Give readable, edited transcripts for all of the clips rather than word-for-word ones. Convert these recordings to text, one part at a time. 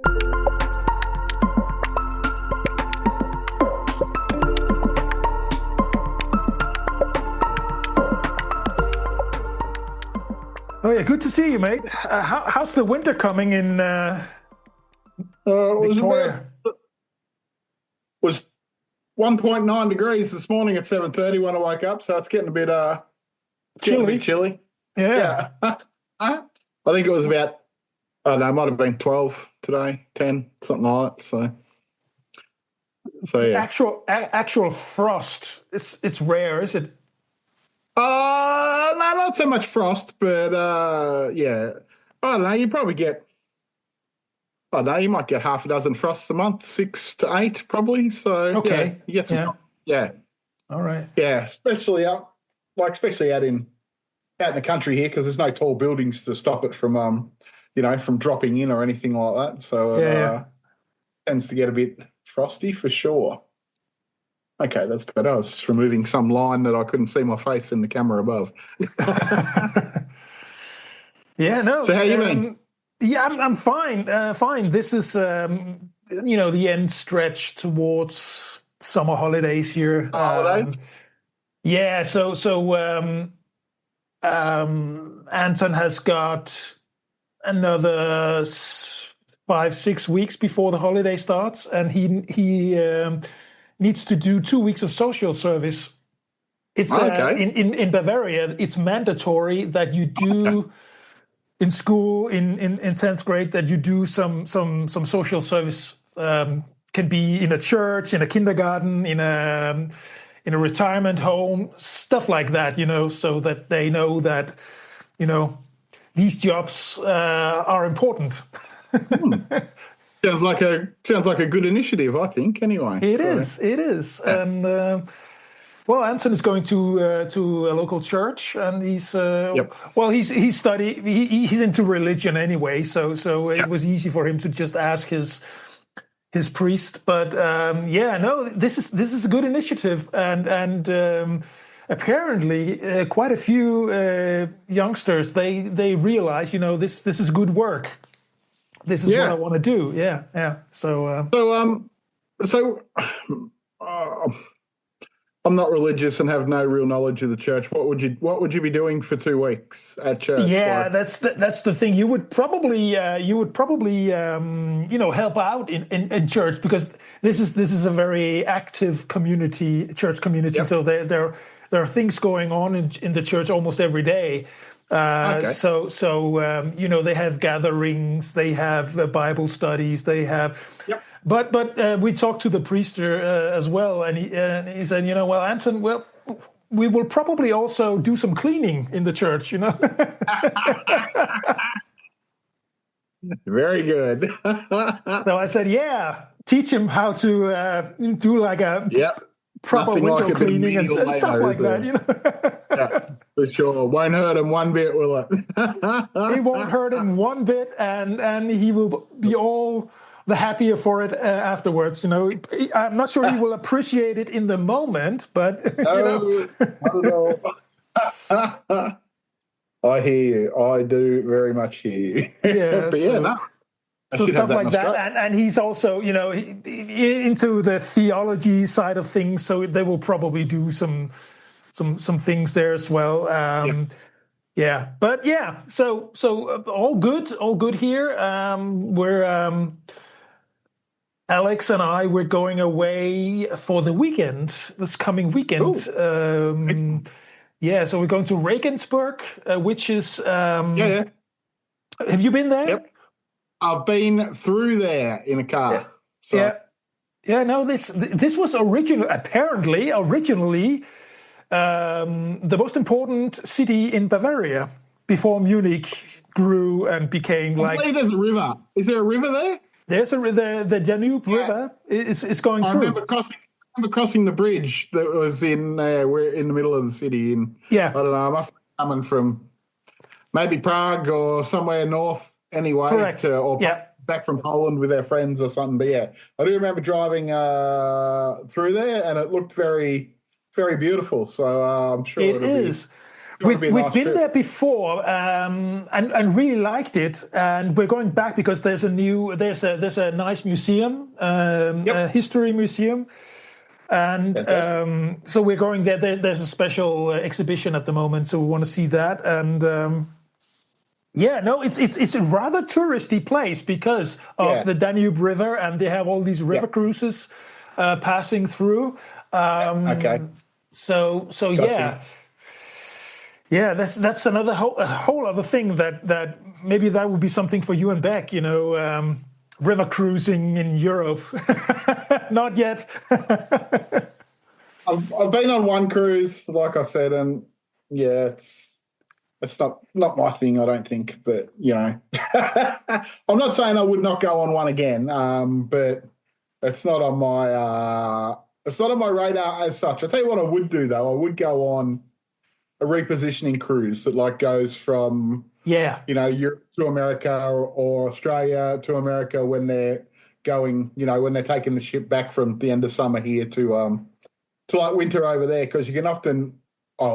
Oh yeah, good to see you, mate. How's the winter coming in Victoria? Was 1.9 degrees this morning at 7:30 when I woke up, so it's getting a bit chilly. Yeah. I think it was about, I don't know, it might have been 12 today, 10, something like that. So yeah. Actual frost. It's rare, is it? No, not so much frost, but yeah. I don't know, you probably get, I don't know, you might get half a dozen frosts a month, 6 to 8 probably. So okay. Yeah, you get some. Yeah. All right. Yeah, especially out in the country here, because there's no tall buildings to stop it from from dropping in or anything like that. So it tends to get a bit frosty for sure. Okay, that's better. I was just removing some line that I couldn't see my face in the camera above. Yeah, no. So how you been? Yeah, I'm fine. Fine. This is the end stretch towards summer holidays here. Holidays? Yeah. So Anton has got another 5-6 weeks before the holiday starts, and he needs to do 2 weeks of social service. It's in Bavaria. It's mandatory that you do in school in 10th grade that you do some social service. Can be in a church, in a kindergarten, in a retirement home, stuff like that. So that they know that these jobs are important. Sounds like a good initiative, I think. Anyway, it is, yeah. And Anton is going to a local church, and he's he's into religion anyway, so it was easy for him to just ask his priest. But this is a good initiative, and apparently quite a few youngsters they realize this is good work. This is what I want to do. Yeah. So I'm not religious and have no real knowledge of the church. What would you be doing for 2 weeks at church? Yeah, that's the thing. You would probably help out in church, because this is a very active church community. Yep. So there are things going on in the church almost every day. So they have gatherings, they have Bible studies, they have. Yep. But we talked to the priest as well, and he said, Anton, we will probably also do some cleaning in the church, Very good. So I said, teach him how to do like a proper window cleaning and stuff like that, Yeah, for sure. Won't hurt him one bit, will it? It won't hurt him one bit, and he will be all the happier for it afterwards. I'm not sure he will appreciate it in the moment, but I don't know. I hear you. I do very much hear you. Yeah, but no. So stuff like that, and he's also, into the theology side of things. So they will probably do some things there as well. Yeah, but so all good here. We're Alex and I, we're going away for the weekend, this coming weekend. So we're going to Regensburg, which is... Have you been there? Yep. I've been through there in a car. This was originally the most important city in Bavaria before Munich grew and became I believe there's a river. Is there a river there? There's the Danube River is going through. I remember crossing the bridge that was we're in the middle of the city. I don't know, I must be coming from maybe Prague or somewhere north anyway. Correct. Back from Poland with our friends or something. But I do remember driving through there, and it looked very, very beautiful. So I'm sure it is. We've been there before and really liked it, and we're going back because there's a nice museum, a history museum, and so we're going there. There's a special exhibition at the moment, so we want to see that. And it's a rather touristy place because of the Danube River, and they have all these river cruises passing through. So yeah, that's another whole other thing that maybe that would be something for you and Beck, river cruising in Europe. Not yet. I've been on one cruise, like I said, and it's not my thing, I don't think. But I'm not saying I would not go on one again. But it's not on my radar as such. I tell you what, I would do though. I would go on a repositioning cruise that goes from Europe to America or Australia to America when they're going, when they're taking the ship back from the end of summer here to winter over there, because you can often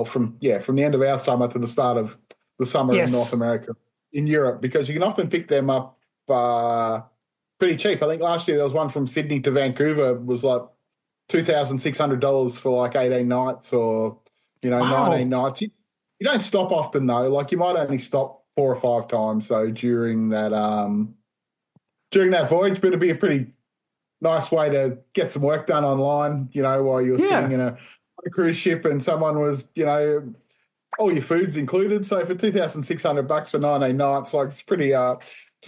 from the end of our summer to the start of the summer in North America, in Europe, because you can often pick them up pretty cheap. I think last year there was one from Sydney to Vancouver was like $2,600 for 18 nights or 19 nights. You don't stop often though. You might only stop 4 or 5 times though during that voyage, but it'd be a pretty nice way to get some work done online, while you're sitting in a cruise ship and someone was, all your food's included. So for $2,600 for 19 nights, it's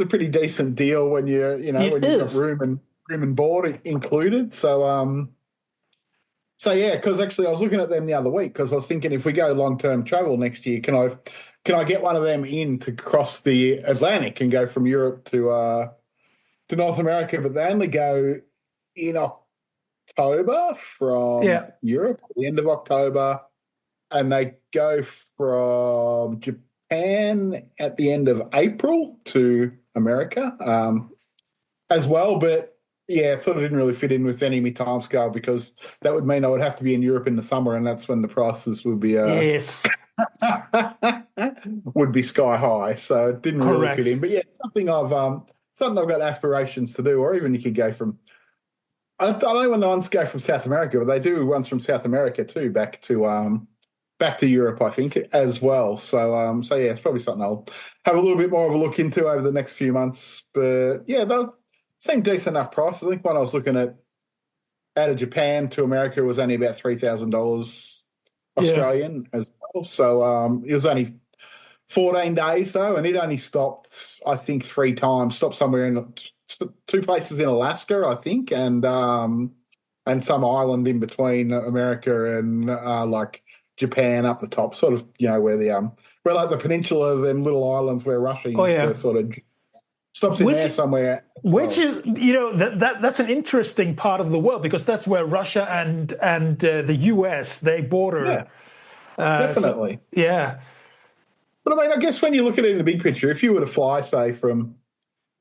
a pretty decent deal when you've got room and board included. So yeah, because actually I was looking at them the other week because I was thinking if we go long-term travel next year, can I get one of them in to cross the Atlantic and go from Europe to North America? But they only go in October from Europe, the end of October, and they go from Japan at the end of April to America as well. But it sort of didn't really fit in with any of my time scale because that would mean I would have to be in Europe in the summer, and that's when the prices would be would be sky high. So it didn't really fit in. But something I've got aspirations to do, or even you could go from. I don't know when the ones go from South America, but they do ones from South America too, back to Europe, I think, as well. So it's probably something I'll have a little bit more of a look into over the next few months. But they'll seem decent enough price. I think when I was looking at out of Japan to America was only about $3,000 Australian as well. So it was only 14 days though, and it only stopped, I think, 3 times. Stopped somewhere in 2 places in Alaska, I think, and some island in between America and Japan up the top, sort of, where the peninsula, them little islands where Russia used to sort of stops in there somewhere. Which is, that's an interesting part of the world because that's where Russia and the US, they border. Yeah, definitely. So. But I mean, I guess when you look at it in the big picture, if you were to fly, say, from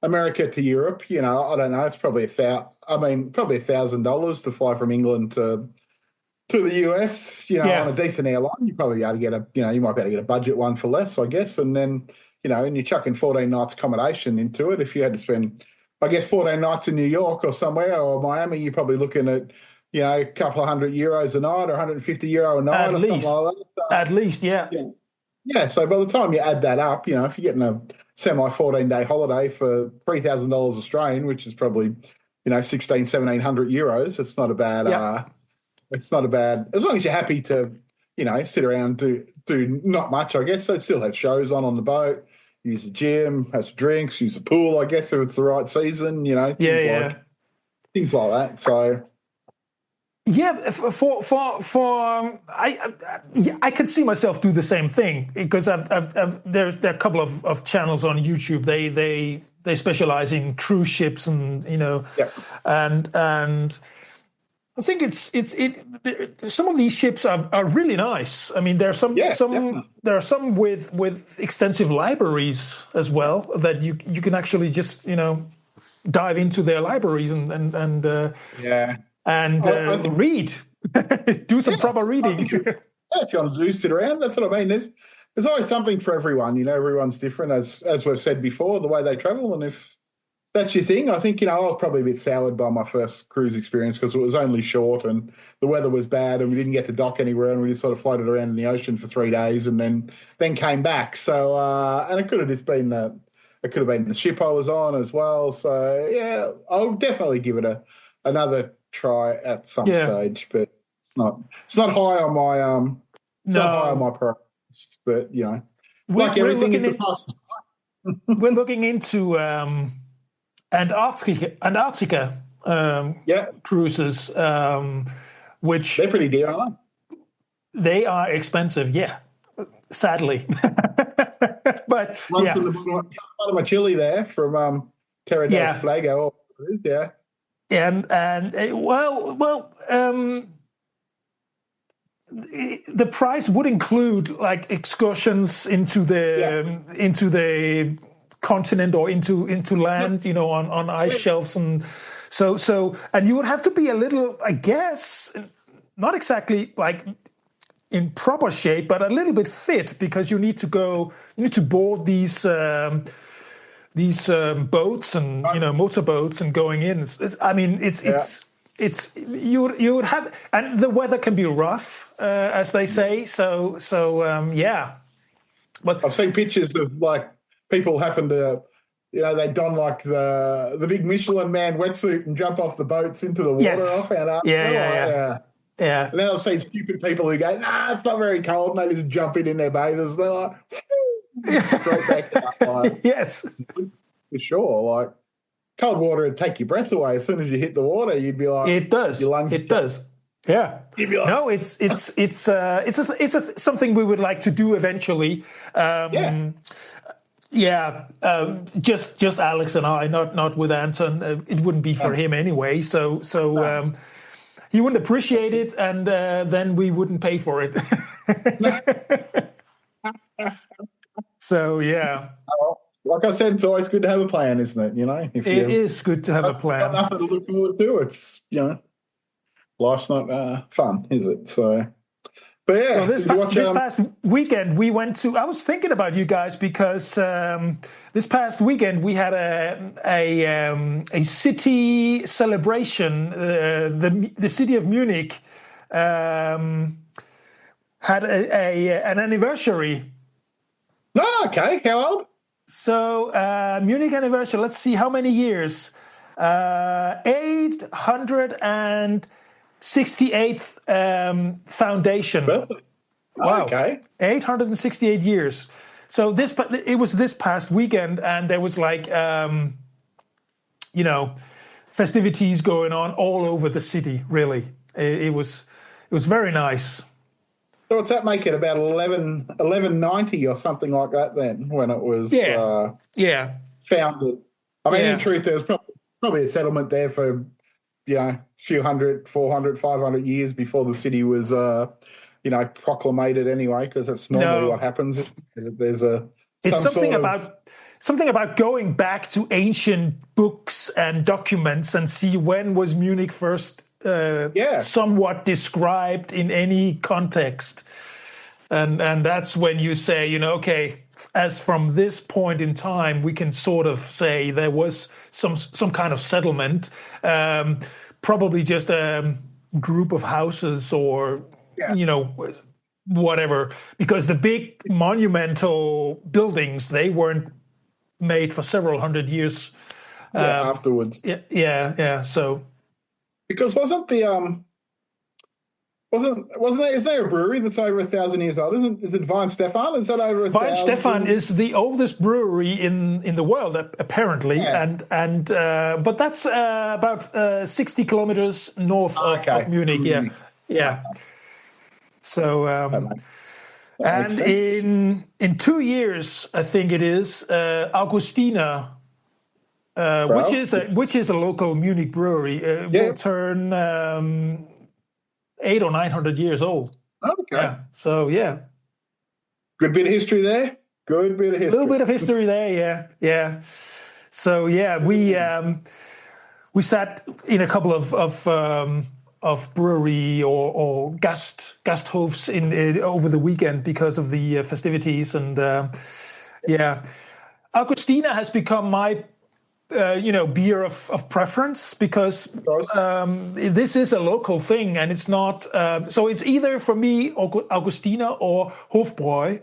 America to Europe, I don't know, it's probably $1,000 to fly from England to the US, on a decent airline. You'd probably be able to get you might be able to get a budget one for less, I guess. And then, and you're chucking 14 nights accommodation into it. If you had to spend, I guess, 14 nights in New York or somewhere or Miami, you're probably looking at, a couple of €100 a night or €150 a night something like that. So, at least, yeah. Yeah, so by the time you add that up, if you're getting a semi-14-day holiday for $3,000 Australian, which is probably, 1,700 euros, it's not a bad it's not a bad, as long as you're happy to, sit around, do not much, I guess. They still have shows on the boat, use the gym, have some drinks, use the pool, I guess, if it's the right season, things like that. So. Yeah, I could see myself do the same thing because there are a couple of channels on YouTube. They specialize in cruise ships and and I think some of these ships are really nice. I mean, there are some with extensive libraries as well that you can actually just dive into their libraries and read, do some proper reading. if you want to do sit around, that's what I mean. There's always something for everyone. Everyone's different, as we've said before, the way they travel. And if that's your thing, I think, I was probably a bit soured by my first cruise experience because it was only short and the weather was bad and we didn't get to dock anywhere and we just sort of floated around in the ocean for 3 days and then came back. So, and it could have just been it could have been the ship I was on as well. So, yeah, I'll definitely give it another try at some stage, but it's not high on my not high on my priority list, but like everything in the past. We're looking into Antarctica cruises, which they're pretty dear, aren't they? They are expensive, sadly. But from the bottom of my chili there from Terra del Fuego. And the price would include like excursions into the continent or into land, on ice shelves, and so and you would have to be a little, I guess, not exactly like in proper shape, but a little bit fit, because you need to board these boats and motorboats and going in. You would have, and the weather can be rough, as they say. So But I've seen pictures of like people having to, they don like the big Michelin Man wetsuit and jump off the boats into the water off Antarctica. Yeah. And then I'll see stupid people who go, nah, it's not very cold, and they just jump in their bathers. They're like, straight back down. Yes. For sure. Like, cold water would take your breath away. As soon as you hit the water, you'd be like, it does. Your lungs it does. Yeah. You'd be like, no, it's something we would like to do eventually. Just Alex and I, not with Anton. It wouldn't be for him anyway. So he wouldn't appreciate it, and then we wouldn't pay for it. So like I said, it's always good to have a plan, isn't it? If it is good to have a plan. Got nothing to look forward to. It's life's not fun, is it? So. But yeah, so this past weekend we went to. I was thinking about you guys because this past weekend we had a city celebration. The city of Munich had an anniversary. Oh, okay. How old? So Munich anniversary. Let's see how many years. 868th foundation. Wow. Okay. 868 years. So it was this past weekend, and there was like festivities going on all over the city. Really, it was very nice. So what's that make it, about 1190 or something like that then, when it was founded? I mean, in truth, there was probably a settlement there for few 100, 400, 500 years before the city was proclamated anyway, because that's normally what happens. There's something about going back to ancient books and documents and see when was Munich first somewhat described in any context, and that's when you say, okay, as from this point in time, we can sort of say there was some kind of settlement, probably just a group of houses or whatever, because the big monumental buildings, they weren't made for several hundred years afterwards. So because wasn't there a brewery that's over 1,000 years old? Is it Weihenstephan? Is that over 1,000? Weihenstephan is the oldest brewery in the world, apparently, and but that's about 60 kilometers north of Munich. Yeah. So and in 2 years, I think it is, Augustiner, which is a local Munich brewery, will turn 800 or 900 years old. Okay. Yeah. So good bit of history there. Good bit of history. A little bit of history there. Yeah. So we sat in a couple of brewery or gasthofs in over the weekend because of the festivities, and Augustina has become my beer of preference, because this is a local thing, and it's not. So it's either for me Augustina or Hofbräu.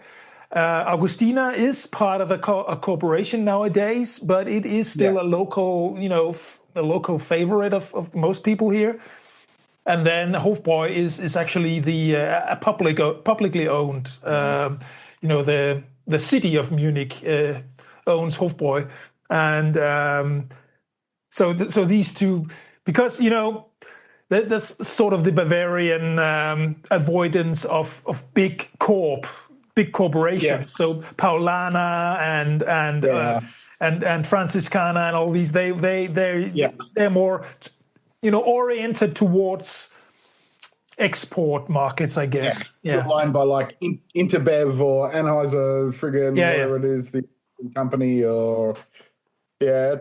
Augustina is part of a corporation nowadays, but it is still a local, a local favorite of most people here. And then Hofbräu is actually the publicly owned. The city of Munich owns Hofbräu, and so these two, because that's sort of the Bavarian avoidance of big corporations. Yeah. So Paulaner and Franziskaner and all these, they're more oriented towards export markets, I guess. Yeah. Line by like Interbev or Anheuser, friggin' whatever it is, the company, or do they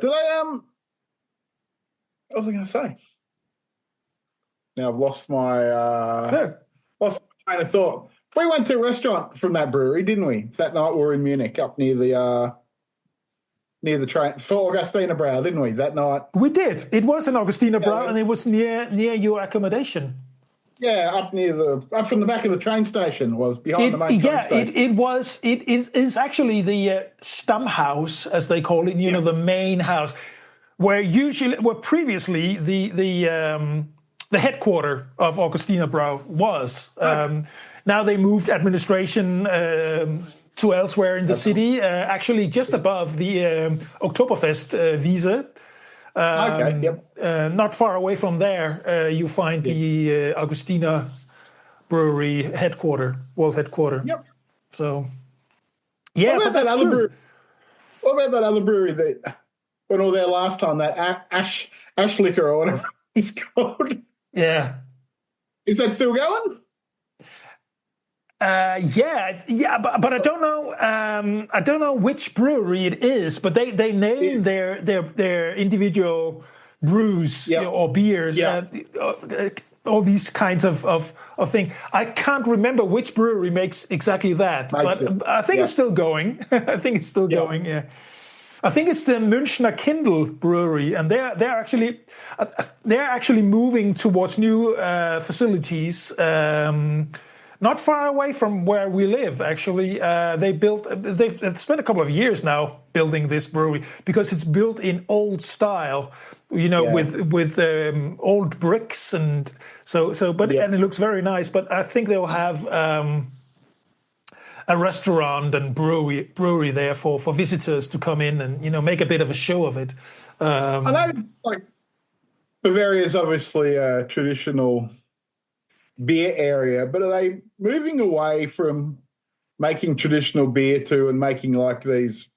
what was I going to say? Now I've lost my train of thought. We went to a restaurant from that brewery, didn't we? That night we were in Munich, up near the train. For Augustina Brau, didn't we? That night we did. It was an Augustina Brau, and it was near your accommodation. Yeah, up from the back of the train station, was behind the main train station. It is actually the Stammhaus, as they call it. The main house, where previously the headquarter of Augustina Brau was. Now they moved administration to elsewhere in the city, actually just above the Oktoberfest Wiese. Not far away from there, you find the Augustina Brewery world headquarter. Yep. So, what about that other brewery that when we were there last time? That Ash Liquor or whatever it's called. Yeah. Is that still going? But I don't know. I don't know which brewery it is, but they name their individual brews or beers. All these kinds of things. I can't remember which brewery makes exactly that, but I think it's still going. I think it's still going. Yeah. I think it's the Münchner Kindl brewery, and they're actually moving towards new facilities. Not far away from where we live, actually. They've spent a couple of years now building this brewery, because it's built in old style, with old bricks, and and it looks very nice. But I think they'll have a restaurant and brewery there for visitors to come in and make a bit of a show of it. I know, like, Bavaria is obviously a traditional beer area, but are they moving away from making traditional beer and making like these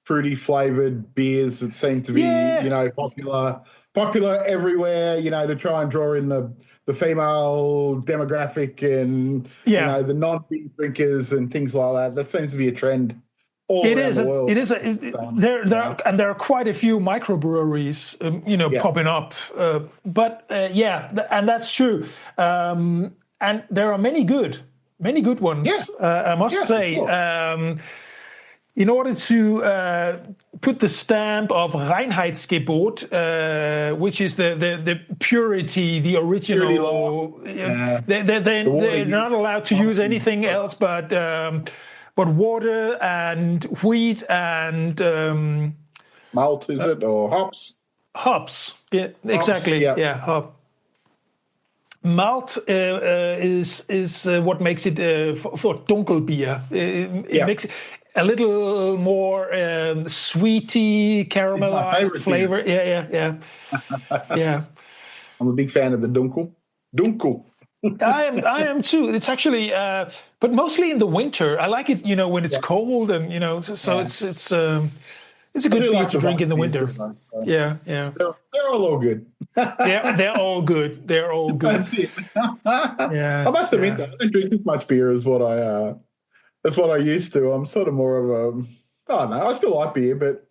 fruity flavored beers that seem to be popular everywhere, to try and draw in the female demographic and the non-beer drinkers and things like that? That seems to be a trend all around the world. It is. There are quite a few microbreweries, popping up. And that's true. And there are many good ones. I must say. Sure. In order to put the stamp of Reinheitsgebot, which is the purity, the original, they're not allowed to use anything else but water and wheat and malt, is it, or hops? Hops, yeah, exactly. Hop. Malt is what makes it for Dunkelbier. It makes it a little more sweety, caramelized flavor. Yeah. I'm a big fan of the Dunkel. I am too. It's actually, but mostly in the winter. I like it, when it's cold and it's a good beer to drink in the winter. Yeah. They're all good. They're all good. They're all good. That's it. I must admit that I don't drink as much beer as what I used to. I'm sort of more of I don't know. I still like beer, but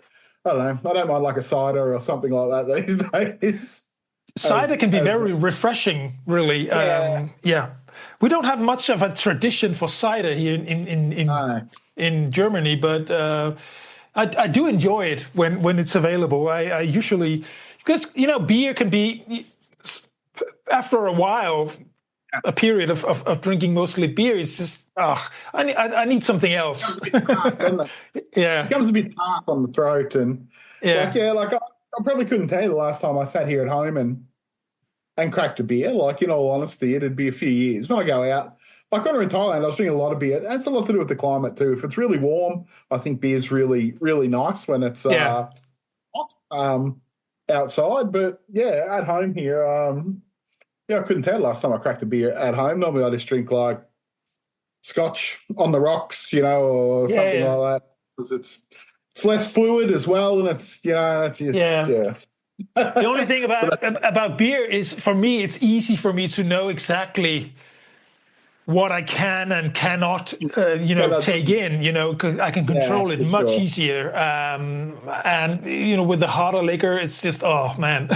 I don't know. I don't mind like a cider or something like that these days. Cider can be very refreshing, really. Yeah. We don't have much of a tradition for cider here in Germany, but I do enjoy it when it's available. I usually, because beer can be, after a while, a period of drinking mostly beer is just I need something else. It becomes a bit tart, doesn't it? Yeah, It becomes a bit tart on the throat, and I probably couldn't tell you the last time I sat here at home and cracked a beer. Like, in all honesty, it'd be a few years. When I go out, like when we're in Thailand, I was drinking a lot of beer. That's a lot to do with the climate too. If it's really warm, I think beer's really, really nice when it's hot outside. But yeah, at home here, I couldn't tell last time I cracked a beer at home. Normally I just drink like Scotch on the rocks, or something like that, because it's less fluid as well, and it's it's just The only thing about beer is, for me, it's easy for me to know exactly what I can and cannot, take in, because I can control it much easier. And with the harder liquor, it's just, oh man.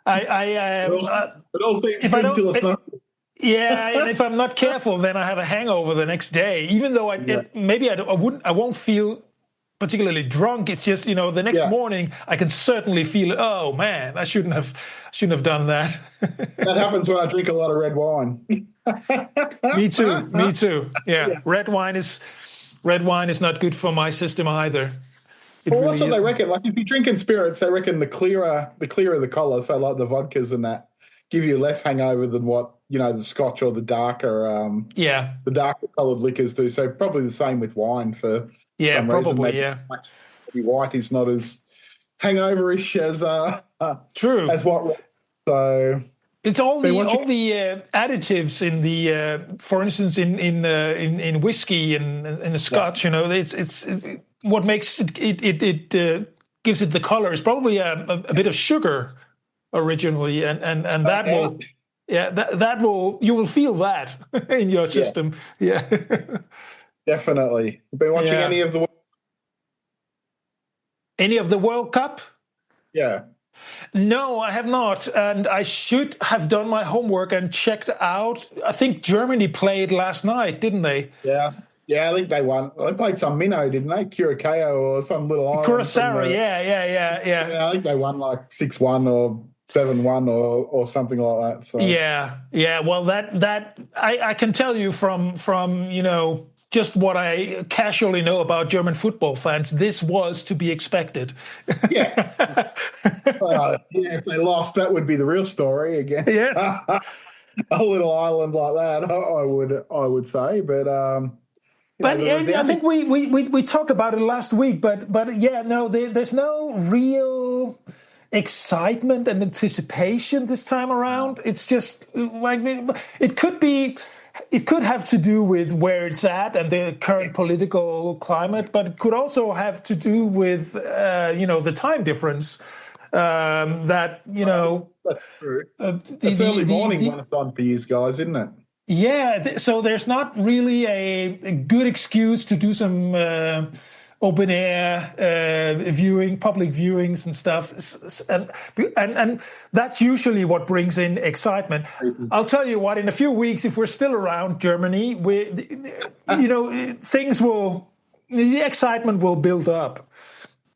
It all seems good until it's not. Yeah, and if I'm not careful, then I have a hangover the next day. Even though I won't feel particularly drunk. It's just, the next morning I can certainly feel, oh man, I shouldn't have done that. That happens when I drink a lot of red wine. Me too. Yeah. Red wine is not good for my system either. Well, that's what they reckon. Like, if you're drinking spirits, they reckon the clearer the colour, so like the vodkas and that, give you less hangover than what the Scotch or the darker the darker coloured liquors do. So probably the same with wine for some probably reason. Maybe white is not as hangoverish as true as what. So it's all the additives in the for instance in whiskey and in the Scotch. It's what makes it gives it the color is probably a bit of sugar originally, and that will. Yeah, that will, you will feel that in your system. Yes. Yeah. Definitely. Been watching any of the World Cup? Yeah. No, I have not. And I should have done my homework and checked out. I think Germany played last night, didn't they? Yeah. Yeah, I think they won. They played some minnow, didn't they? Curacao or some little island. Curacao, yeah. Yeah, I think they won like 6-1 or 7-1 or something like that. So. Yeah. Well, that I can tell you from just what I casually know about German football fans, this was to be expected. Yeah. If they lost, that would be the real story against a little island like that. I would say, but. I think we talked about it last week, but there's no real excitement and anticipation this time around. It's just like it could have to do with where it's at and the current political climate, but it could also have to do with the time difference. That's true. It's early morning when it's on for you guys, isn't it? Yeah, so there's not really a good excuse to do some open air public viewings and stuff, and that's usually what brings in excitement. I'll tell you what, in a few weeks, if we're still around Germany, the excitement will build up.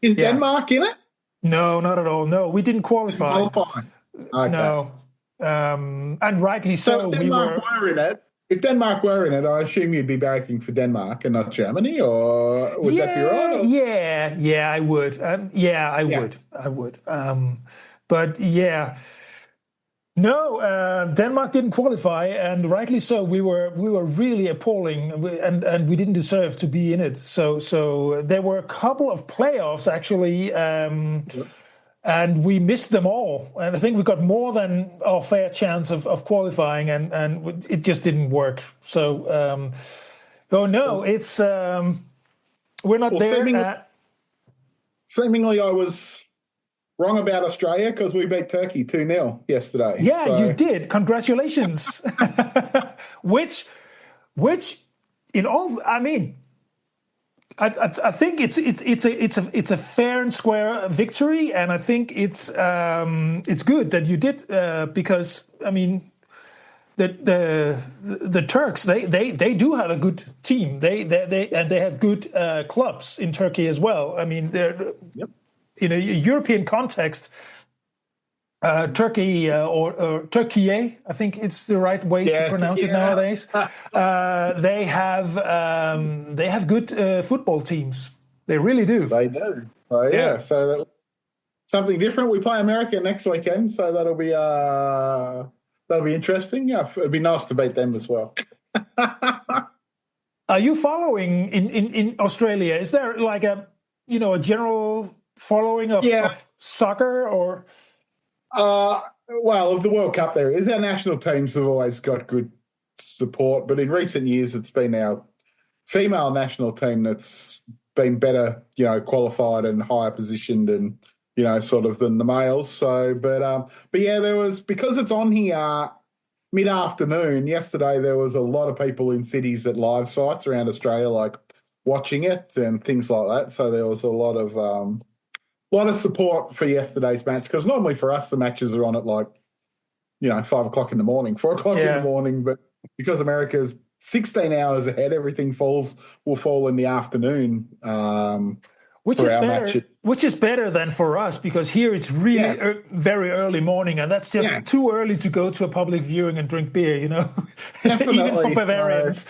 Is Denmark in it? No, not at all. No, we didn't qualify. Okay. No. And rightly so. If Denmark were in it, I assume you'd be backing for Denmark and not Germany, or would that be right? Or? Yeah, I would. I would. But yeah, no, Denmark didn't qualify, and rightly so. We were really appalling, and we didn't deserve to be in it. So there were a couple of playoffs actually. And we missed them all. And I think we got more than our fair chance of qualifying, and it just didn't work. So, it's we're not there. Seemingly, I was wrong about Australia because we beat Turkey 2-0 yesterday. Yeah, you did. Congratulations. which in all, I mean, I think it's a fair and square victory, and I think it's good that you did because I mean the Turks they do have a good team. They have good clubs in Turkey as well. I mean, they're in a European context. Turkey or Turkey, I think it's the right way to pronounce it nowadays. They have good football teams. They really do. They do. So yeah. So something different. We play America next weekend, so that'll be interesting. Yeah, it'd be nice to beat them as well. Are you following in Australia? Is there like a general following of soccer or? Well, of the World Cup, there is. Our national teams have always got good support, but in recent years, it's been our female national team that's been better, qualified and higher positioned and, sort of than the males. So, but yeah, there was, because it's on here mid-afternoon, yesterday there was a lot of people in cities at live sites around Australia, like watching it and things like that. So there was a lot of support for yesterday's match, because normally for us the matches are on at 5 o'clock in the morning, 4 o'clock in the morning, but because America's 16 hours ahead, everything will fall in the afternoon. Which is better than for us, because here it's really very early morning, and that's just too early to go to a public viewing and drink beer, even for Bavarians.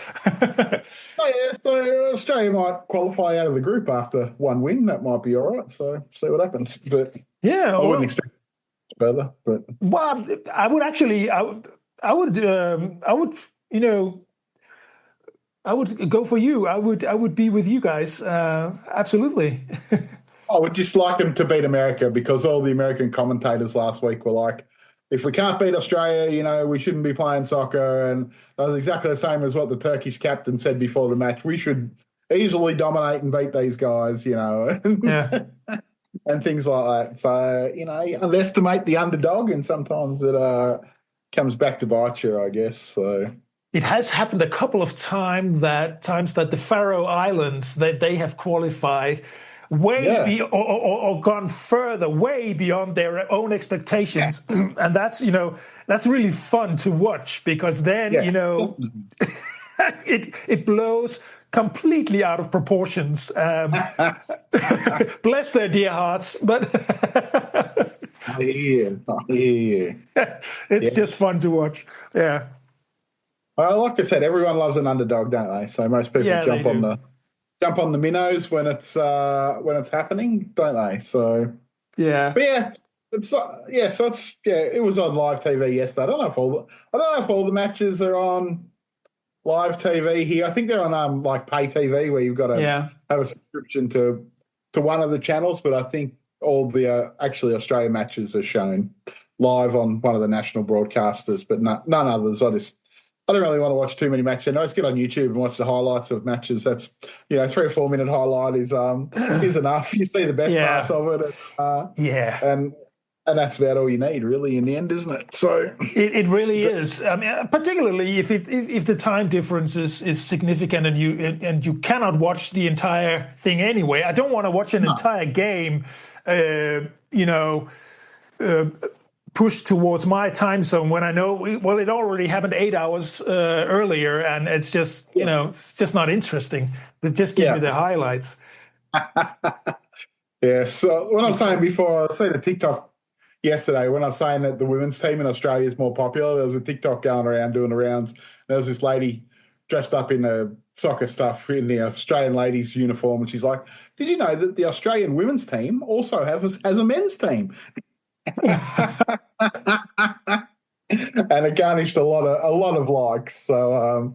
So Australia might qualify out of the group after one win. That might be all right. So see what happens. But I wouldn't expect further. But I would go for you. I would be with you guys. Absolutely. I would just like them to beat America, because all the American commentators last week were like, if we can't beat Australia, we shouldn't be playing soccer. And that was exactly the same as what the Turkish captain said before the match. We should easily dominate and beat these guys, and things like that. So, underestimate the underdog, and sometimes it comes back to bite you, I guess. So it has happened a couple of times that the Faroe Islands, that they have qualified or gone further, way beyond their own expectations, and that's really fun to watch, because then it blows completely out of proportions. Bless their dear hearts, but I hear you. It's just fun to watch. Yeah. Well, like I said, everyone loves an underdog, don't they? So most people jump on the minnows when it's happening, don't they? So but it was on live TV yesterday. I don't know if all the matches are on live TV here. I think they're on pay TV, where you've got to have a subscription to one of the channels. But I think all the actually Australian matches are shown live on one of the national broadcasters, but none others. I don't really want to watch too many matches. I just get on YouTube and watch the highlights of matches. That's 3 or 4 minute highlight is enough. You see the best parts of it. And that's about all you need, really, in the end, isn't it? So it really is. I mean, particularly if the time difference is significant, and you cannot watch the entire thing anyway. I don't want to watch an entire game. Pushed towards my time zone when I know it already happened 8 hours earlier, and it's just it's just not interesting. But just give me the highlights. So when I was saying before, I seen a TikTok yesterday when I was saying that the women's team in Australia is more popular. There was a TikTok going around doing the rounds. There was this lady dressed up in the soccer stuff in the Australian ladies' uniform, and she's like, "Did you know that the Australian women's team also has a men's team?" And it garnished a lot of likes. So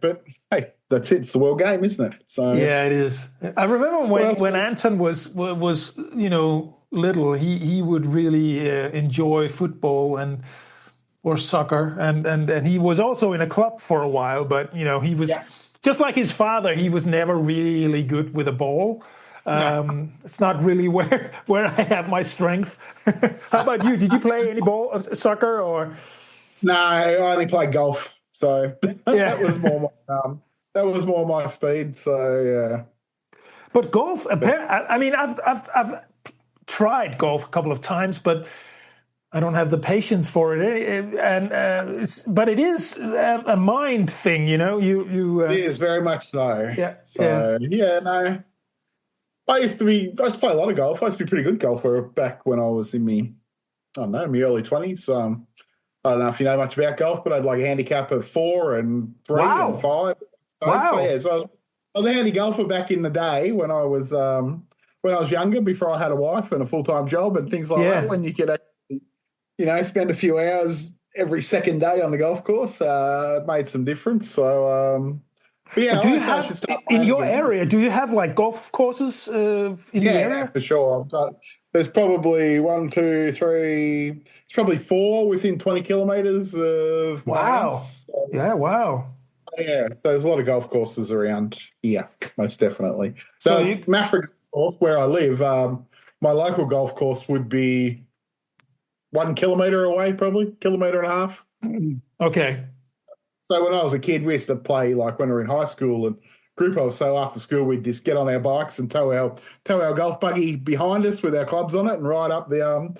but hey, that's it. It's the world game, isn't it? So yeah, it is. I remember when Anton was little, he would really enjoy football or soccer, and he was also in a club for a while. But he was just like his father. He was never really good with a ball. It's not really where I have my strength. How about you? Did you play any soccer or? No, I only played golf. So that was more my speed. So But golf, I mean, I've tried golf a couple of times, but I don't have the patience for it. But it is a mind thing, you know. It is very much so. Yeah, So no. I used to play a lot of golf. I used to be a pretty good golfer back when I was in my early 20s. I don't know if you know much about golf, but I had like a handicap of 4 and 3 and 5. Wow. So I was a handy golfer back in the day when I was younger, before I had a wife and a full-time job and things like that. When you could actually, spend a few hours every second day on the golf course, it made some difference. So, but yeah, do you have in your area? Do you have like golf courses in the area? Yeah, for sure. There's probably 1, 2, 3. It's probably 4 within 20 kilometres of my house. So, yeah, wow. Yeah, so there's a lot of golf courses around here, most definitely. So Maffra Golf, where I live, my local golf course would be 1 kilometre away, probably, kilometre and a half. Okay. So when I was a kid, we used to play like when we were in high school and group of. So after school, we'd just get on our bikes and tow our golf buggy behind us with our clubs on it and ride up the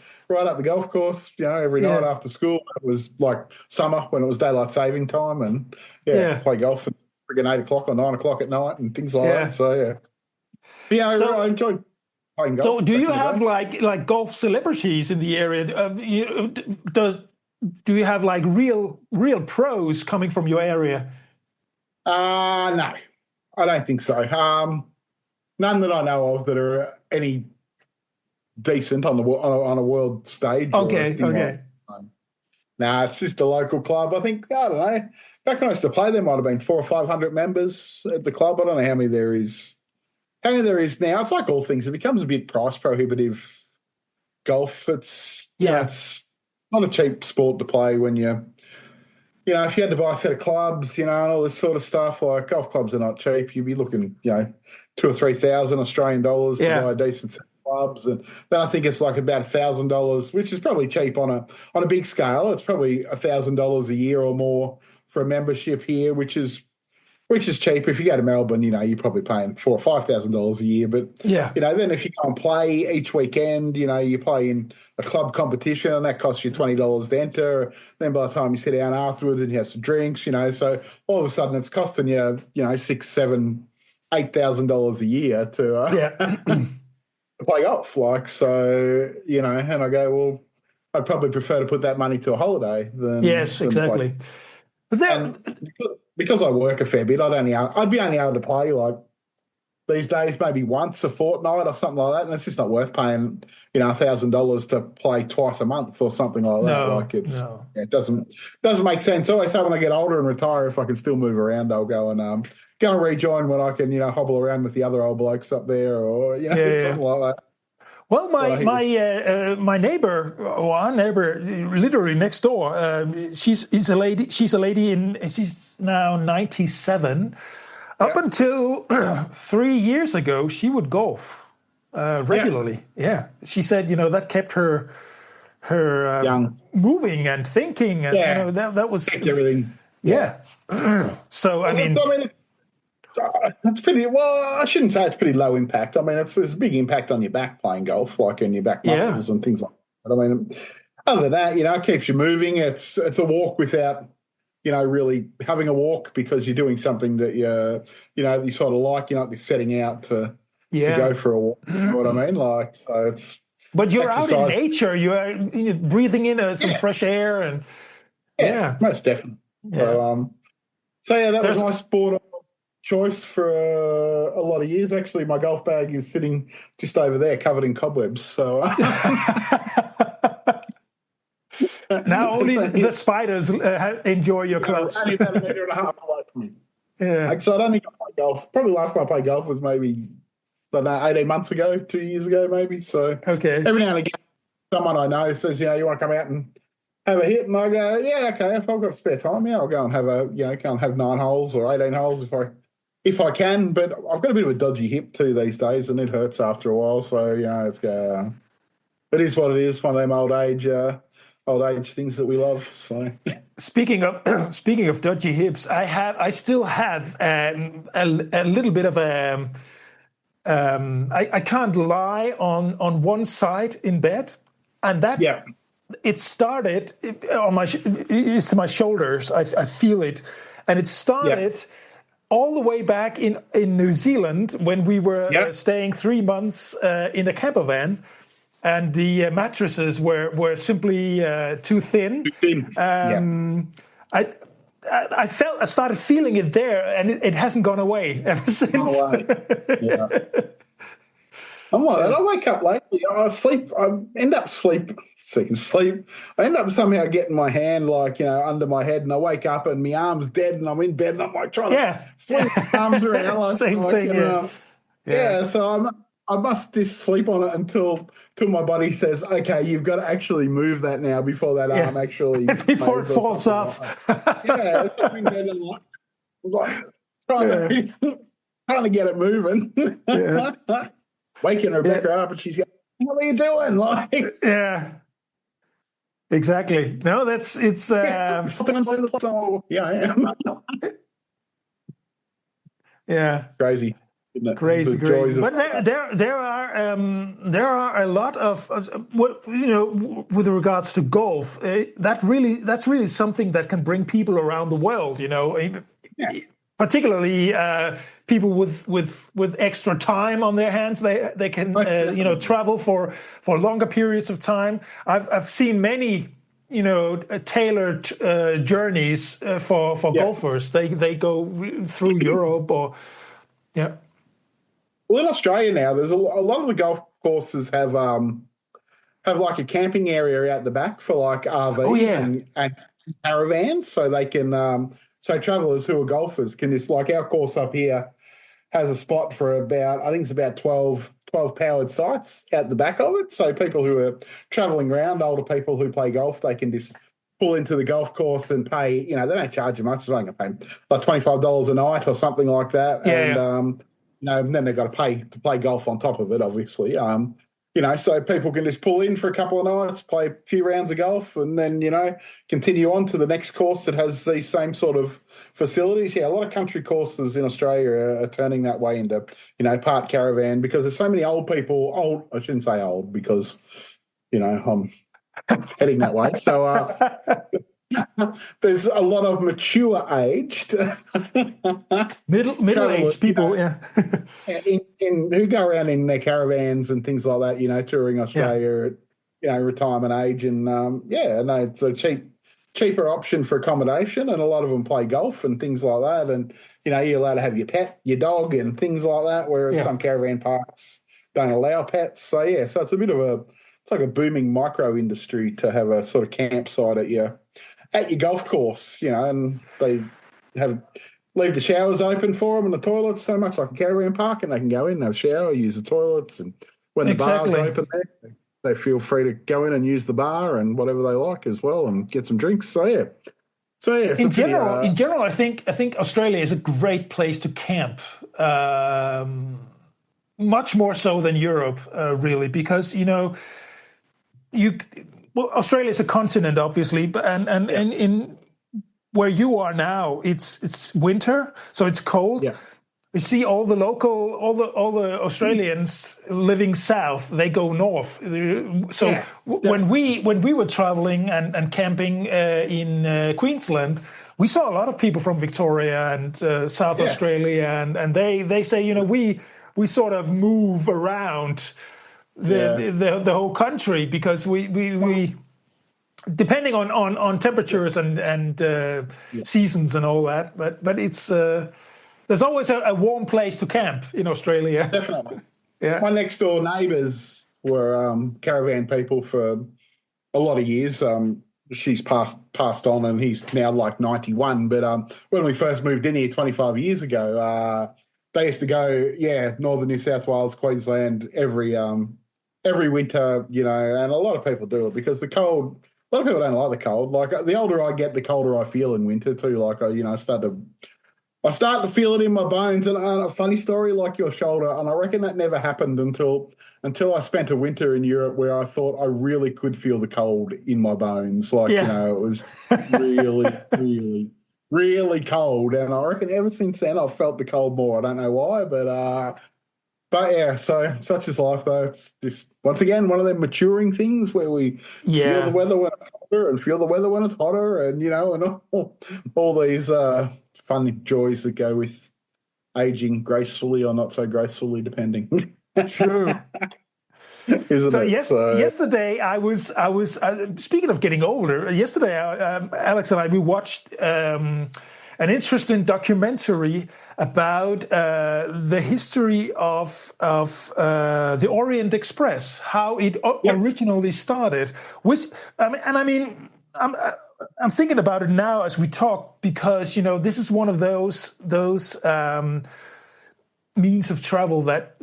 golf course. Every night after school. It was like summer when it was daylight saving time, and play golf at friggin' 8 o'clock or 9 o'clock at night and things like that. So I enjoyed playing golf. So do you have like golf celebrities in the area? Do you have like real pros coming from your area? No. I don't think so. None that I know of that are any decent on a world stage. Okay. Nah, it's just a local club. I think, I don't know. Back when I used to play, there might have been 400 or 500 members at the club. I don't know how many there is. How many there is now? It's like all things. It becomes a bit price prohibitive. Golf. It's it's not a cheap sport to play when if you had to buy a set of clubs, and all this sort of stuff, like golf clubs are not cheap. You'd be looking, 2,000 or 3,000 Australian dollars to buy a decent set of clubs, and then I think it's like about $1,000, which is probably cheap on a big scale. It's probably $1,000 a year or more for a membership here, which is cheap. If you go to Melbourne, you're probably paying $4,000 or $5,000 a year. But then if you go and play each weekend, you play in a club competition and that costs you $20 to enter. Then by the time you sit down afterwards and you have some drinks, so all of a sudden it's costing you, $6,000, $7,000, $8,000 a year to play golf. Like, so, and I go, well, I'd probably prefer to put that money to a holiday than exactly. Play. But then because I work a fair bit, I'd be only able to play like these days maybe once a fortnight or something like that, and it's just not worth paying $1,000 to play twice a month or something like that. It doesn't make sense. I always say when I get older and retire, if I can still move around, I'll go and rejoin when I can hobble around with the other old blokes up there or something like that. Well, my neighbor, our neighbor, literally next door, she's a lady. She's now 97. Up until 3 years ago, she would golf regularly. Yeah, she said that kept her young, moving and thinking, and that was kept everything. So I mean. It's pretty, well, I shouldn't say it's pretty low impact. I mean, it's a big impact on your back playing golf, like in your back muscles and things like that. I mean, other than that, it keeps you moving. It's a walk without, really having a walk because you're doing something that you sort of like. You're not just setting out to go for a walk. You know what I mean? Like, so it's. But you're exercise. Out in nature. You're breathing in some fresh air and. Yeah, most definitely. Yeah. So that was my sport choice for a lot of years. Actually, my golf bag is sitting just over there, covered in cobwebs. So now only the spiders enjoy your clubs. Only about 1.5 meters away from me. Yeah. So I don't think I played golf. Probably last time I played golf was maybe 18 months ago, 2 years ago, maybe. So every now and again, someone I know says, you want to come out and have a hit, and I go, yeah, okay. If I've got spare time, I'll go and have go and have 9 holes or 18 holes if I can, but I've got a bit of a dodgy hip too these days, and it hurts after a while. So it is what it is. One of them old age things that we love. So speaking of dodgy hips, I still have a little bit of I can't lie on one side in bed, and that it started on it's my shoulders. I feel it, and it started all the way back in New Zealand when we were staying 3 months in a camper van, and the mattresses were simply too thin. I started feeling it there, and it hasn't gone away ever since. I'm like that. I wake up late. I sleep. I end up sleep. I end up somehow getting my hand under my head, and I wake up and my arm's dead, and I'm in bed, and I'm like trying to fling my arms around. Same thing. So I must just sleep on it until my body says, okay, you've got to actually move that now before that arm actually before it falls off. It's I'm in bed and like trying to get it moving. Waking Rebecca up, and she's going, "What are you doing?" Exactly. No, it's. I am. Crazy. Crazy. But there are a lot of with regards to golf. That's really something that can bring people around the world. Particularly people with extra time on their hands, they can travel for longer periods of time. I've seen many tailored journeys for golfers. They go through Europe or Well, in Australia now, there's a lot of the golf courses have like a camping area out the back for like RVs and caravans, so they can. So travellers who are golfers can just, like our course up here has a spot for I think it's about 12 powered sites out the back of it. So people who are travelling around, older people who play golf, they can just pull into the golf course and pay, they don't charge you much. It's only going to pay like $25 a night or something like that. And then they've got to play golf on top of it, obviously. So people can just pull in for a couple of nights, play a few rounds of golf, and then, continue on to the next course that has these same sort of facilities. A lot of country courses in Australia are turning that way into, part caravan, because there's so many old people. I shouldn't say old because, I'm heading that way. So there's a lot of mature-aged middle-aged people, who go around in their caravans and things like that, touring Australia at retirement age, and it's a cheaper option for accommodation, and a lot of them play golf and things like that, and you're allowed to have your pet, your dog, and things like that, whereas some caravan parks don't allow pets. So so it's a bit of it's like a booming micro industry to have a sort of campsite at your golf course, and they leave the showers open for them and the toilets, so much like a caravan park, and they can go in, have a shower, use the toilets, and when the bar's open there, they feel free to go in and use the bar and whatever they like as well, and get some drinks. So in general, I think Australia is a great place to camp. Much more so than Europe, really, because Australia is a continent, obviously, but and in where you are now, it's winter, so it's cold. We see all the Australians living south, they go north. So when we were traveling and camping in Queensland, we saw a lot of people from Victoria and South Australia, and they say we sort of move around the whole country, because we depending on temperatures and seasons and all that, but it's there's always a warm place to camp in Australia. Definitely. My next door neighbours were caravan people for a lot of years. She's passed on, and he's now like 91. But when we first moved in here 25 years ago, they used to go, northern New South Wales, Queensland every winter, and a lot of people do it because the cold. A lot of people don't like the cold. Like, the older I get, the colder I feel in winter too. Like, I start to feel it in my bones. And a funny story, like your shoulder, and I reckon that never happened until I spent a winter in Europe where I thought I really could feel the cold in my bones. Like, it was really, really, really cold. And I reckon ever since then I've felt the cold more. I don't know why, but But yeah, so such is life, though. It's just once again one of them maturing things where we feel the Yeah. weather when it's hotter and feel the weather when it's hotter, and and all these fun joys that go with aging gracefully or not so gracefully, depending. True. Isn't So it? So yesterday I was speaking of getting older. Yesterday, Alex and I we watched an interesting documentary about the history of the Orient Express, how it yep, originally started. Which I mean, I'm thinking about it now as we talk because this is one of those means of travel that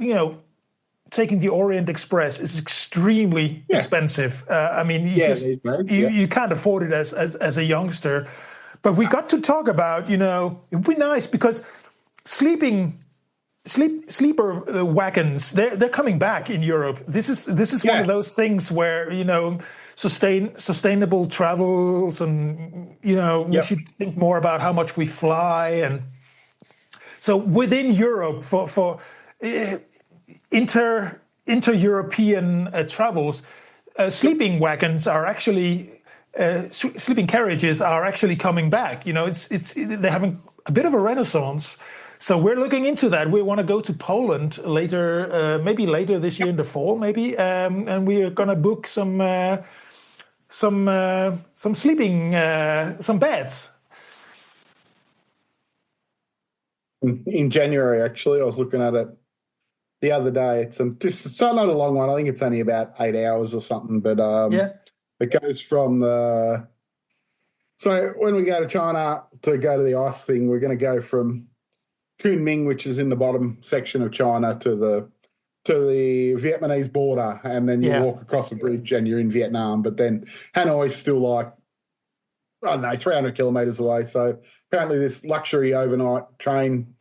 taking the Orient Express is extremely yeah, expensive. I mean, you yeah, just these days, you yeah. you can't afford it as a youngster. But we got to talk about, it'd be nice because sleeper wagons they're coming back in Europe. This is one of Yeah, those things where sustainable travels, and we yep. should think more about how much we fly. And so within Europe for uh, inter-European travels, sleeping wagons are actually sleeping carriages are actually coming back. It's they're having a bit of a renaissance. So we're looking into that. We want to go to Poland later, maybe later this year in the fall, maybe, and we are gonna book some sleeping some beds. In January, actually, I was looking at it the other day. It's not a long one. I think it's only about 8 hours or something, but Yeah, it goes from the. So when we go to China to go to the ice thing, we're going to go from Kunming, which is in the bottom section of China, to the Vietnamese border, and then you yeah. walk across the bridge and you're in Vietnam. But then Hanoi's still like, I don't know, 300 kilometres away. So apparently this luxury overnight train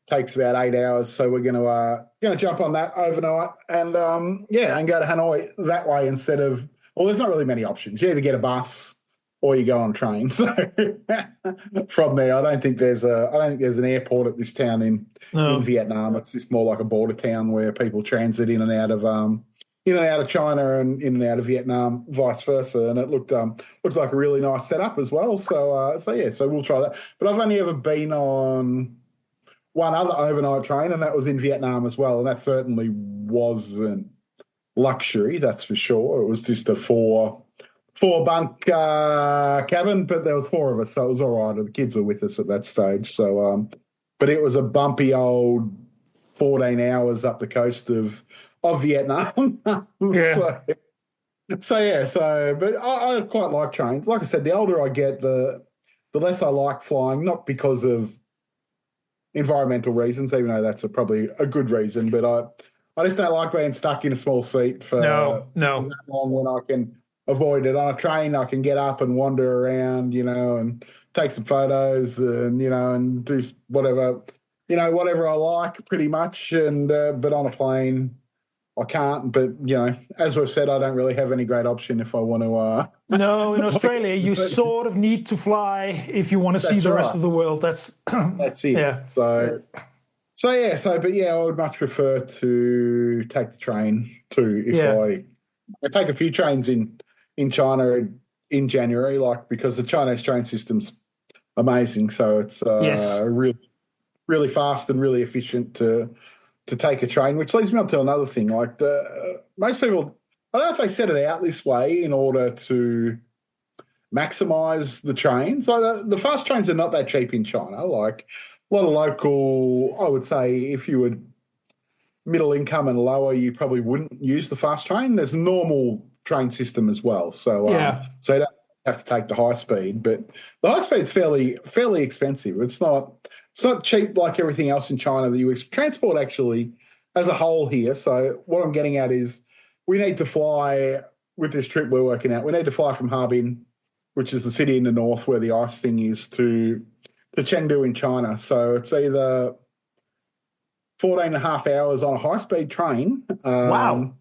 takes about 8 hours. So we're going to jump on that overnight and and go to Hanoi that way instead of. Well, there's not really many options. You either get a bus or you go on train. So from there, I don't think there's an airport at this town in No. Vietnam. It's just more like a border town where people transit in and out of China and in and out of Vietnam, vice versa. And it looked like a really nice setup as well. So we'll try that. But I've only ever been on one other overnight train, and that was in Vietnam as well. And that certainly wasn't luxury, that's for sure. It was just a four bunk cabin, but there was four of us, so it was all right. The kids were with us at that stage. So, but it was a bumpy old 14 hours up the coast of Vietnam. Yeah. But I quite like trains. Like I said, the older I get, the less I like flying, not because of environmental reasons, even though that's probably a good reason. But I just don't like being stuck in a small seat for No. No. that long when I can avoid it. On a train, I can get up and wander around, and take some photos and do whatever I like pretty much. And but on a plane, I can't. But as we've said, I don't really have any great option if I want to. No, in Australia, you sort of need to fly if you want to see That's the rest right. of the world. That's That's it. yeah, But I would much prefer to take the train too. If yeah, I take a few trains in China in January, like because the Chinese train system's amazing. So it's yes, really really fast and really efficient to take a train. Which leads me on to another thing. Like most people, I don't know if they set it out this way in order to maximise the trains. Like the fast trains are not that cheap in China. Like a lot of local, I would say, if you were middle income and lower, you probably wouldn't use the fast train. There's a normal train system as well, yeah, so you don't have to take the high speed. But the high speed's fairly expensive. It's not cheap like everything else in China. The US transport actually as a whole here. So what I'm getting at is we need to fly with this trip we're working out. We need to fly from Harbin, which is the city in the north where the ice thing is, to Chengdu in China. So it's either 14 and a half hours on a high-speed train. wow,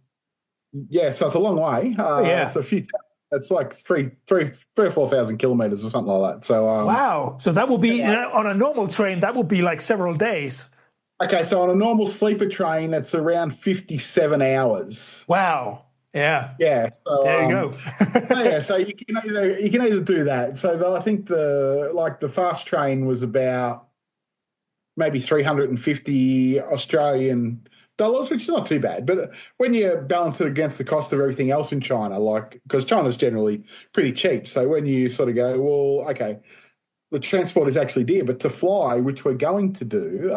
Yeah, so it's a long way. yeah, It's like three or 4,000 kilometers or something like that. So wow. So that would be yeah, on a normal train. That would be like several days. Okay, so on a normal sleeper train, it's around 57 hours. Wow. Yeah. Yeah. There you go. So you can either do that. I think the fast train was about maybe 350 Australian dollars, which is not too bad. But when you balance it against the cost of everything else in China, like because China's generally pretty cheap, so when you sort of go, well, okay, the transport is actually dear, but to fly, which we're going to do,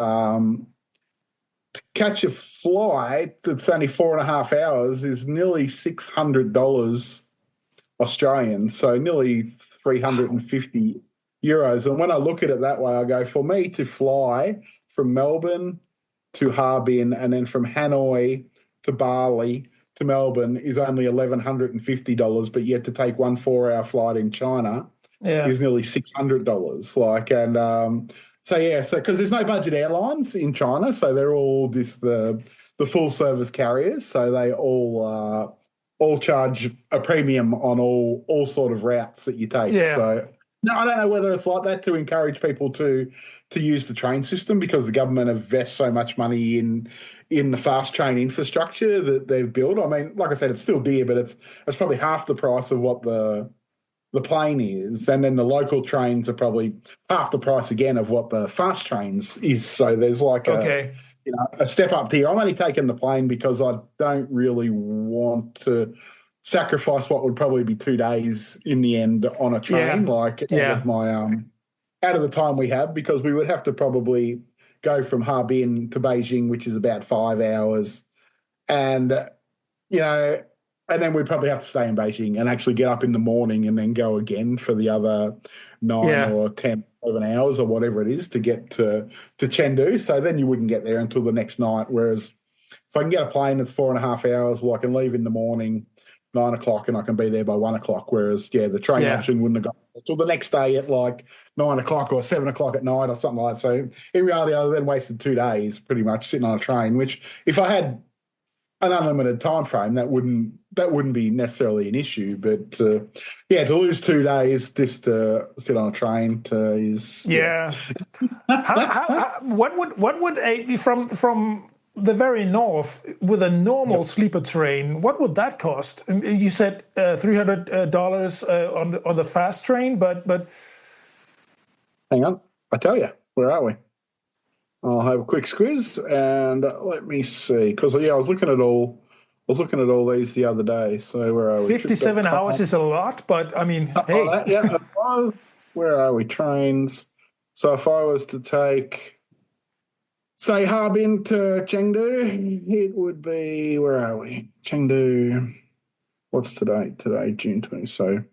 to catch a flight that's only 4.5 hours is nearly $600 Australian, so nearly 350 euros. And when I look at it that way, I go, for me to fly from Melbourne to Harbin and then from Hanoi to Bali to Melbourne is only $1,150, but yet to take one 4-hour flight in China Yeah. is nearly $600. So because there's no budget airlines in China, so they're all just the full service carriers, so they all charge a premium on all sort of routes that you take. Yeah. So no, I don't know whether it's like that to encourage people to use the train system because the government invests so much money in the fast train infrastructure that they've built. I mean, like I said, it's still dear, but it's probably half the price of what the plane is, and then the local trains are probably half the price again of what the fast trains is. So there's like a step up here. I'm only taking the plane because I don't really want to sacrifice what would probably be 2 days in the end on a train, out of the time we have, because we would have to probably go from Harbin to Beijing, which is about 5 hours, and you know, and then we'd probably have to stay in Beijing and actually get up in the morning and then go again for the other 9 or 10, 11 hours or whatever it is to get to Chengdu. So then you wouldn't get there until the next night. Whereas if I can get a plane that's 4.5 hours, well, I can leave in the morning, 9 o'clock, and I can be there by 1 o'clock. Whereas, the train option wouldn't have got until the next day at like 9 o'clock or 7 o'clock at night or something like that. So in reality, I then wasted 2 days pretty much sitting on a train, which if I had an unlimited time frame, that wouldn't be necessarily an issue. But to lose 2 days just to sit on a train is What would a from the very north with a normal sleeper train? What would that cost? You said $300 on the fast train, but hang on, I tell you, where are we? I'll have a quick squiz and let me see, because I was looking at all these the other day. So where are we? 57 hours is a lot, but I mean, hey, where are we? Trains. So if I was to take, say, Harbin to Chengdu, it would be, where are we? Chengdu. What's today? Today, June 20. So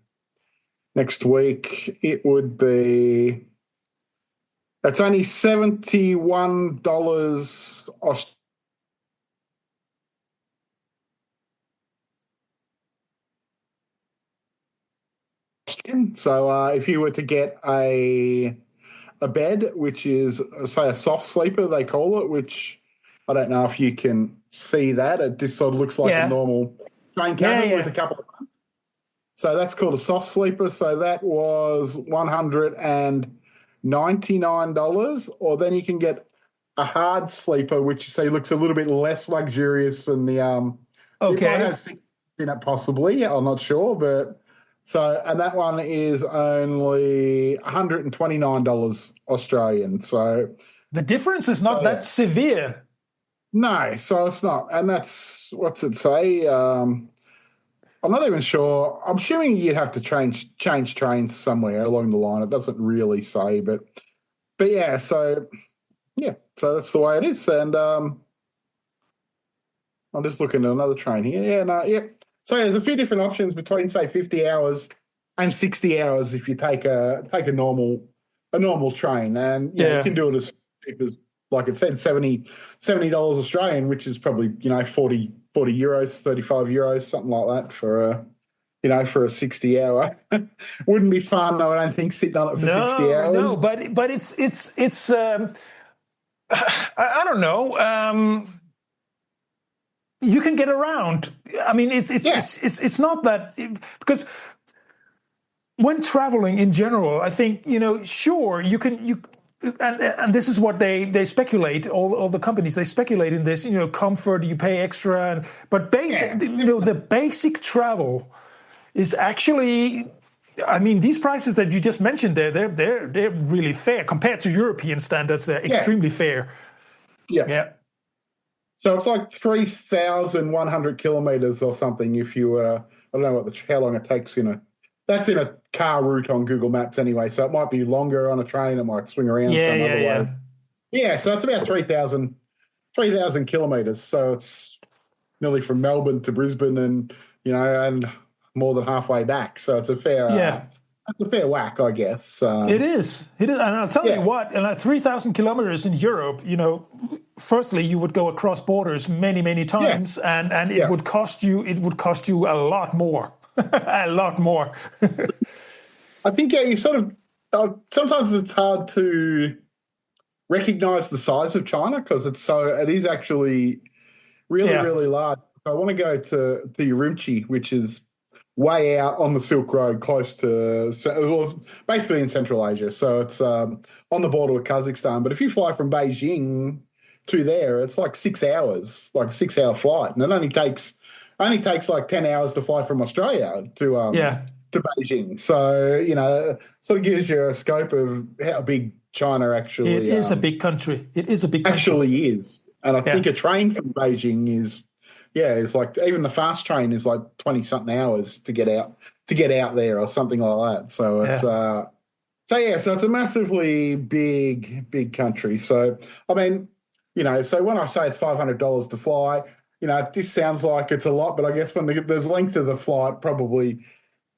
next week it would be. It's only $71 Australian. So if you were to get a bed, which is, say, a soft sleeper, they call it, which I don't know if you can see that. It just sort of looks like a normal train cabin with a couple of. So that's called a soft sleeper. So that was $199, or then you can get a hard sleeper, which you say looks a little bit less luxurious than the It might have seats in it, possibly. I'm not sure, but and that one is only $129 Australian. So the difference is not that severe. No, so it's not, and that's, what's it say? I'm not even sure. I'm assuming you'd have to change trains somewhere along the line. It doesn't really say, but so that's the way it is. And I'm just looking at another train here. So there's a few different options between, say, 50 hours and 60 hours if you take a normal train, and you can do it as cheap as, like it said, $70 Australian, which is probably 40 euros, 35 euros, something like that for a 60-hour. Wouldn't be fun, though, I don't think, sitting on it for 60 hours. No, but it's I don't know. You can get around. I mean, it's not that, because when traveling in general, I think, sure, you can and this is what they speculate. All the companies, they speculate in this. Comfort, you pay extra, but basic. The basic travel is actually. I mean, these prices that you just mentioned they're really fair compared to European standards. They're extremely fair. Yeah. So it's like 3,100 kilometers or something. If you, I don't know how long it takes that's in a car route on Google Maps anyway. So it might be longer on a train. It might swing around some other way. Yeah. So it's about 3,000 kilometers. So it's nearly from Melbourne to Brisbane, and more than halfway back. So it's a fair, that's a fair whack, I guess. It is, and I'll tell you what. 3,000 kilometers in Europe, firstly, you would go across borders many times, and it would cost you a lot more, a lot more. I think you sort of sometimes it's hard to recognize the size of China because it is actually really large. I want to go to Urumqi, which is way out on the Silk Road, close to basically in Central Asia. So it's on the border with Kazakhstan. But if you fly from Beijing to there, it's like 6 hours, like a 6-hour flight, and it only takes like 10 hours to fly from Australia to Beijing. So sort of gives you a scope of how big China actually is. It is a big country. It is a big country. Actually is, and I think a train from Beijing is. Yeah, it's like even the fast train is like 20-something hours to get out there or something like that. So it's so it's a massively big country. So I mean, so when I say it's $500 to fly, this sounds like it's a lot, but I guess when the length of the flight probably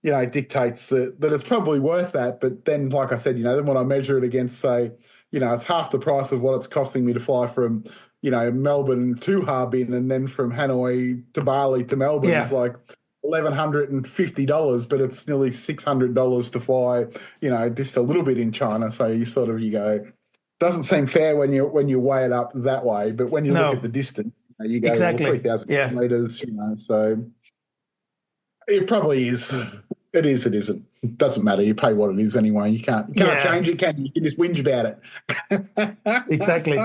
dictates that it's probably worth that. But then, like I said, then when I measure it against, say, it's half the price of what it's costing me to fly from Melbourne to Harbin, and then from Hanoi to Bali to Melbourne is like $1,150, but it's nearly $600 to fly, just a little bit in China. So you go, doesn't seem fair when you weigh it up that way. But when you look at the distance, you go, exactly. 3,000 kilometers, so it probably is. It is. It isn't. It doesn't matter. You pay what it is anyway. You can't change it, can you? You can just whinge about it. Exactly.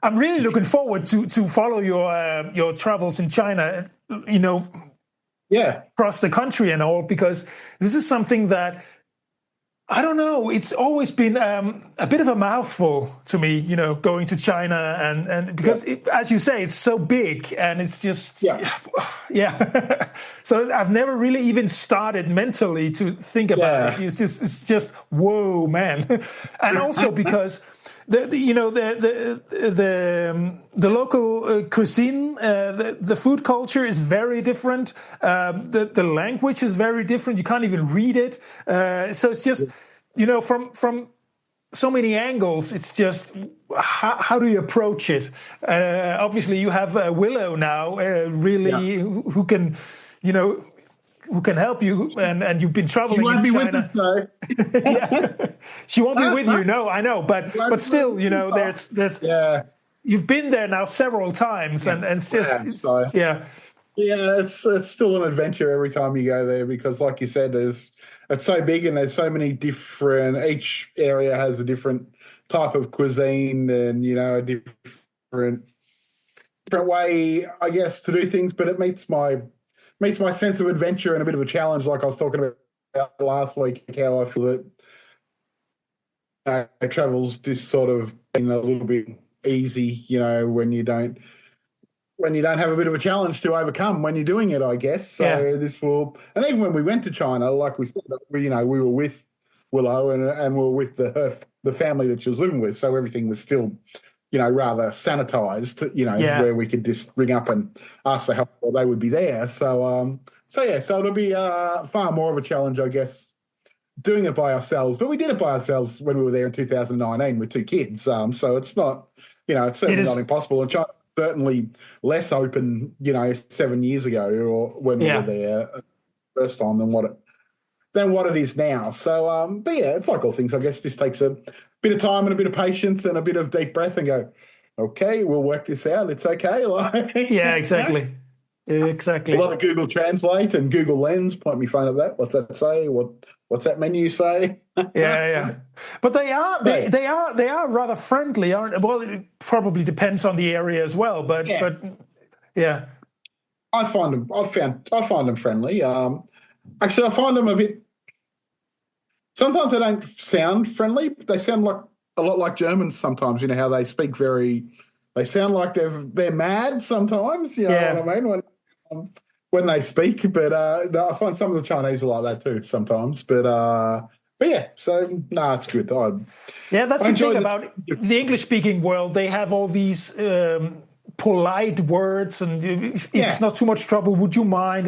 I'm really looking forward to follow your travels in China, across the country and all, because this is something that, I don't know, it's always been a bit of a mouthful to me, going to China and because as you say, it's so big and it's just, So I've never really even started mentally to think about it. It's just, whoa, man. And also because the local cuisine, the food culture is very different. The language is very different. You can't even read it. So it's just, from so many angles, it's just how do you approach it? Obviously, you have Willow now, who can, who can help you, and you've been traveling in China. She won't be with us, though. She won't be with you. No, I know, but still, there's you've been there now several times, and it's just it's still an adventure every time you go there because, like you said, it's so big and there's so many different. Each area has a different type of cuisine and a different way, I guess, to do things. But it meets my sense of adventure and a bit of a challenge, like I was talking about last week, how I feel that travel's just sort of been a little bit easy, when you don't have a bit of a challenge to overcome when you're doing it, I guess. So this will, and even when we went to China, like we said, we were with Willow and we were with the family that she was living with, so everything was still, rather sanitized, where we could just ring up and ask for help or they would be there. So it'll be far more of a challenge, I guess, doing it by ourselves. But we did it by ourselves when we were there in 2019 with 2 kids. So it's not, it's certainly not impossible. And China certainly less open, 7 years ago or when we were there first time than what it is now. So, but it's like all things, I guess. This takes a bit of time and a bit of patience and a bit of deep breath and go, okay, we'll work this out. It's okay. Yeah, exactly. Exactly. A lot of Google Translate and Google Lens point me phone at that. What's that say? What's that menu say? Yeah. But they are rather friendly, aren't? Well, it probably depends on the area as well. But yeah. I find them friendly. Actually, I find them a bit. Sometimes they don't sound friendly. But they sound like a lot like Germans. Sometimes, you know how they speak They sound like they're mad. Sometimes, you know what I mean when they speak. But I find some of the Chinese are like that too sometimes. But yeah. So it's good. That's the thing about the English-speaking world. They have all these polite words, and if it's not too much trouble, would you mind?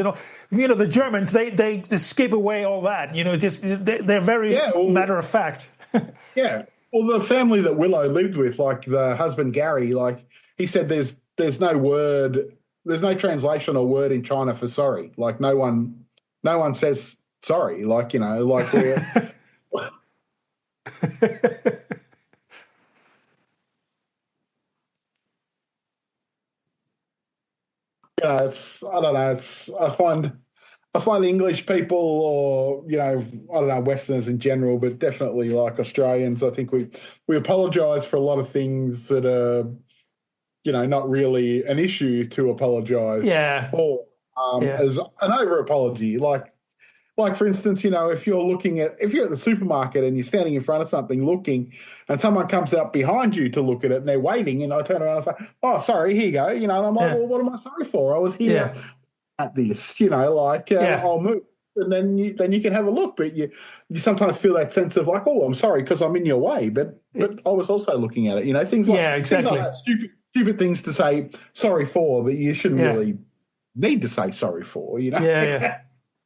The Germans they skip away all that. Just they're very matter of fact. Yeah. Well, the family that Willow lived with, like the husband Gary, like he said, there's no word, there's no translation or word in China for sorry. Like no one says sorry. Like like we're. I don't know. I find English people, or I don't know, Westerners in general, but definitely like Australians, I think we apologise for a lot of things that are, not really an issue to apologise for, as an over apology. Like for instance, if you're at the supermarket and you're standing in front of something looking, and someone comes out behind you to look at it and they're waiting, and I turn around and say, "Oh, sorry, here you go," and I'm like, "Well, what am I sorry for? I was here at this," I'll move, and then you can have a look, but you sometimes feel that sense of like, "Oh, I'm sorry because I'm in your way," but I was also looking at it, things like things like that, stupid things to say sorry for that you shouldn't really need to say sorry for,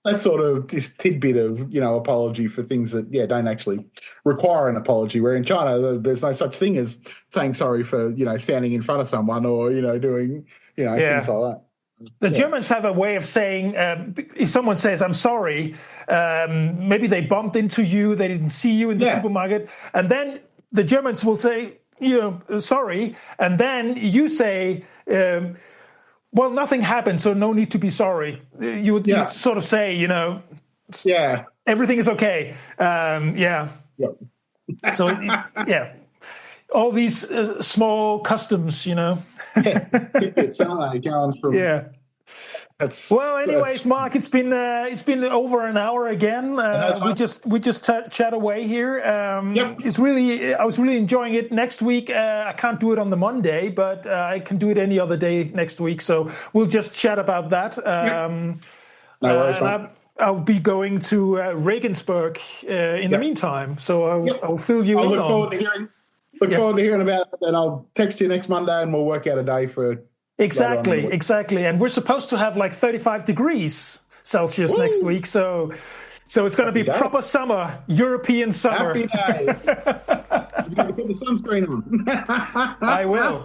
That sort of this tidbit of, apology for things that, don't actually require an apology. Where in China, there's no such thing as saying sorry for, standing in front of someone or, doing, things like that. The Germans have a way of saying, if someone says, "I'm sorry," maybe they bumped into you, they didn't see you in the supermarket, and then the Germans will say, "Sorry," and then you say, "Well, nothing happened, so no need to be sorry." You would sort of say, everything is okay. So, all these small customs, Yes, tidbits, aren't they? Going from anyways, Mark, it's been over an hour again. We just chat away here. I was really enjoying it. Next week, I can't do it on the Monday, but I can do it any other day next week. So we'll just chat about that. No worries, man. I'll be going to Regensburg in the meantime, so I'll fill you in. Look forward to hearing about it, and I'll text you next Monday, and we'll work out a day for. Exactly. And we're supposed to have like 35 degrees Celsius next week. So it's going to be proper summer, European summer. Happy days. You've got to put the sunscreen on. I will.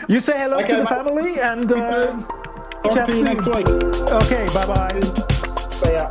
You say hello to the family and talk to you next week. Okay, bye-bye. See ya.